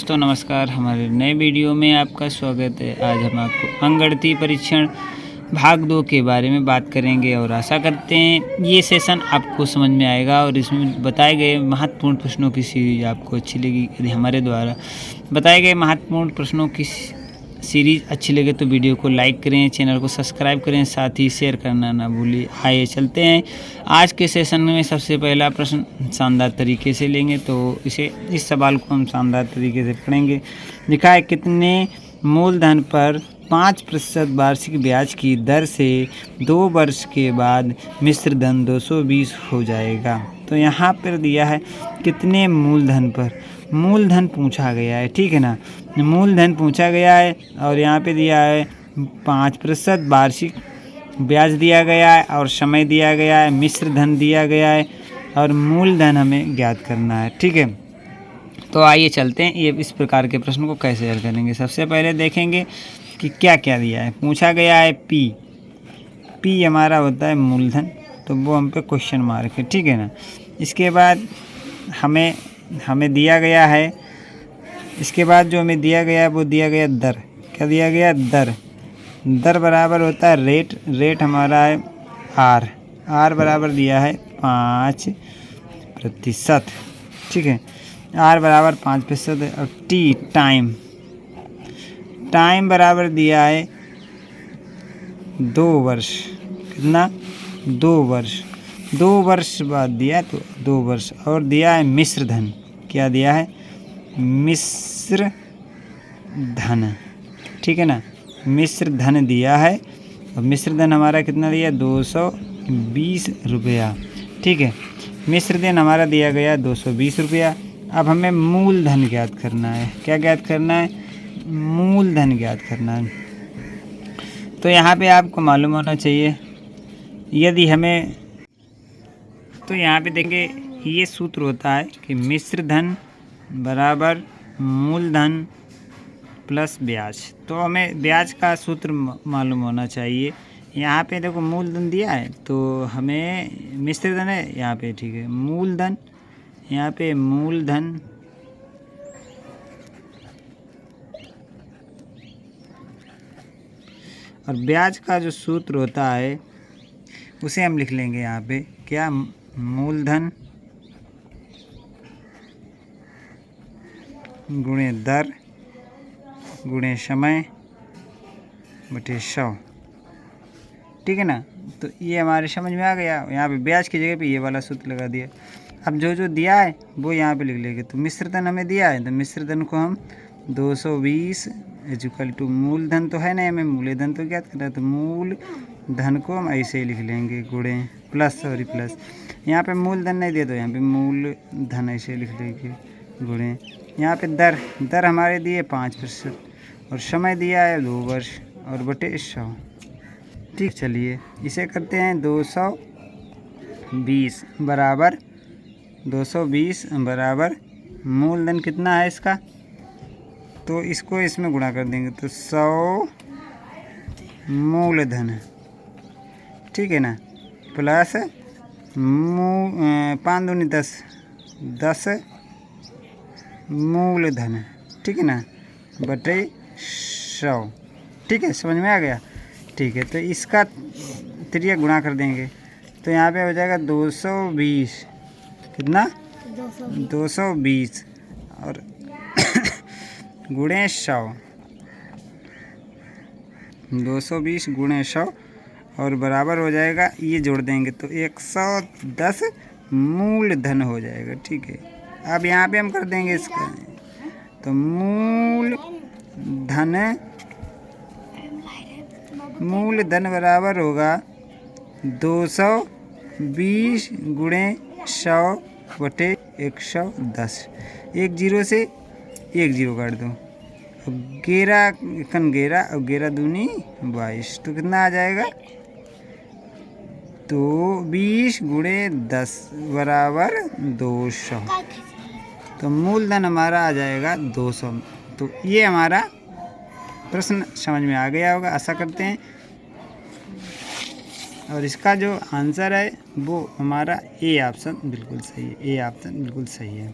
दोस्तों नमस्कार, हमारे नए वीडियो में आपका स्वागत है। आज हम आपको अंकगणितीय परीक्षण भाग 2 के बारे में बात करेंगे और आशा करते हैं ये सेशन आपको समझ में आएगा और इसमें बताए गए महत्वपूर्ण प्रश्नों की सीरीज आपको अच्छी लगी। यदि हमारे द्वारा बताए गए महत्वपूर्ण प्रश्नों की सीरीज अच्छी लगे तो वीडियो को लाइक करें, चैनल को सब्सक्राइब करें, साथ ही शेयर करना ना भूलिए। आइए चलते हैं आज के सेशन में। सबसे पहला प्रश्न शानदार तरीके से लेंगे तो इस सवाल को हम शानदार तरीके से पढ़ेंगे। लिखा है, कितने मूलधन पर 5% वार्षिक ब्याज की दर से 2 वर्ष के बाद मिश्र धन 220 हो जाएगा। तो यहाँ पर दिया है कितने मूलधन पर, मूलधन पूछा गया है, ठीक है ना। मूलधन पूछा गया है और यहाँ पे दिया है 5% वार्षिक ब्याज दिया गया है और समय दिया गया है, मिश्र धन दिया गया है और मूलधन हमें ज्ञात करना है, ठीक है। तो आइए चलते हैं ये इस प्रकार के प्रश्न को कैसे हल करेंगे। सबसे पहले देखेंगे कि क्या क्या दिया है। पूछा गया है पी हमारा होता है मूलधन, तो वो हम पे क्वेश्चन मार्क है, ठीक है ना। इसके बाद हमें दिया गया है, इसके बाद जो हमें दिया गया है वो दिया गया दर। क्या दिया गया? दर बराबर होता है रेट हमारा है आर बराबर दिया है 5%, ठीक है। आर बराबर 5% है। और टाइम बराबर दिया है 2 वर्ष। कितना? 2 वर्ष। 2 वर्ष बाद दिया तो 2 वर्ष। और दिया है मिश्र धन। क्या दिया है? मिश्र धन, ठीक है ना। मिश्र धन दिया है और मिश्र धन हमारा कितना दिया? 220 रुपया, ठीक है। मिश्र धन हमारा दिया गया 220 रुपया। अब हमें मूलधन ज्ञात करना है। क्या ज्ञात करना है? मूलधन ज्ञात करना है। तो यहाँ पे आपको मालूम होना चाहिए, यदि हमें, तो यहाँ पे देखेंगे ये सूत्र होता है कि मिश्र धन बराबर मूलधन प्लस ब्याज। तो हमें ब्याज का सूत्र मालूम होना चाहिए। यहाँ पे देखो मूलधन दिया है तो हमें मिश्र धन है यहाँ पे, ठीक है। मूलधन, यहाँ पे मूलधन और ब्याज का जो सूत्र होता है उसे हम लिख लेंगे यहाँ पे। क्या? मूलधन गुणे दर गुणे समय बटे 100, ठीक है ना। तो ये हमारे समझ में आ गया। यहाँ पे ब्याज की जगह पे ये वाला सूत्र लगा दिया। अब जो दिया है वो यहाँ पे लिख लेंगे। तो मिश्र धन हमें दिया है तो मिश्र धन को हम 220 इक्वल टू मूलधन तो है नहीं, हमें मूलधन तो ज्ञात करना है, तो मूल धन को हम ऐसे ही लिख लेंगे गुणे प्लस यहाँ पे मूलधन नहीं दिया तो यहाँ पे मूल धन ऐसे लिख लेंगे गुणे। यहाँ पे दर हमारे दिए 5% और समय दिया है 2 वर्ष और बटे 100, ठीक। चलिए इसे करते हैं 220 बराबर मूलधन कितना है इसका, तो इसको इसमें गुणा कर देंगे तो 100 मूलधन, ठीक है ना, प्लस 5 दूनी 10 मूलधन, ठीक है ना, बटे 100, ठीक है। समझ में आ गया, ठीक है। तो इसका त्रिया गुणा कर देंगे तो यहाँ पे हो जाएगा 220। कितना? 220 और गुणे 100, 220 गुणे 100 और बराबर हो जाएगा, ये जोड़ देंगे तो 110 मूलधन हो जाएगा, ठीक है। अब यहाँ पे हम कर देंगे इसका, तो मूलधन बराबर होगा 220 गुणे 100 बटे 110। 1 0 से 1 0 काट दो, 11 और 11 दूनी 22, तो कितना आ जाएगा? तो 20 गुणे 10 बराबर 200। तो मूलधन हमारा आ जाएगा 200। तो ये हमारा प्रश्न समझ में आ गया होगा, आशा करते हैं। और इसका जो आंसर है वो हमारा ए ऑप्शन बिल्कुल सही है।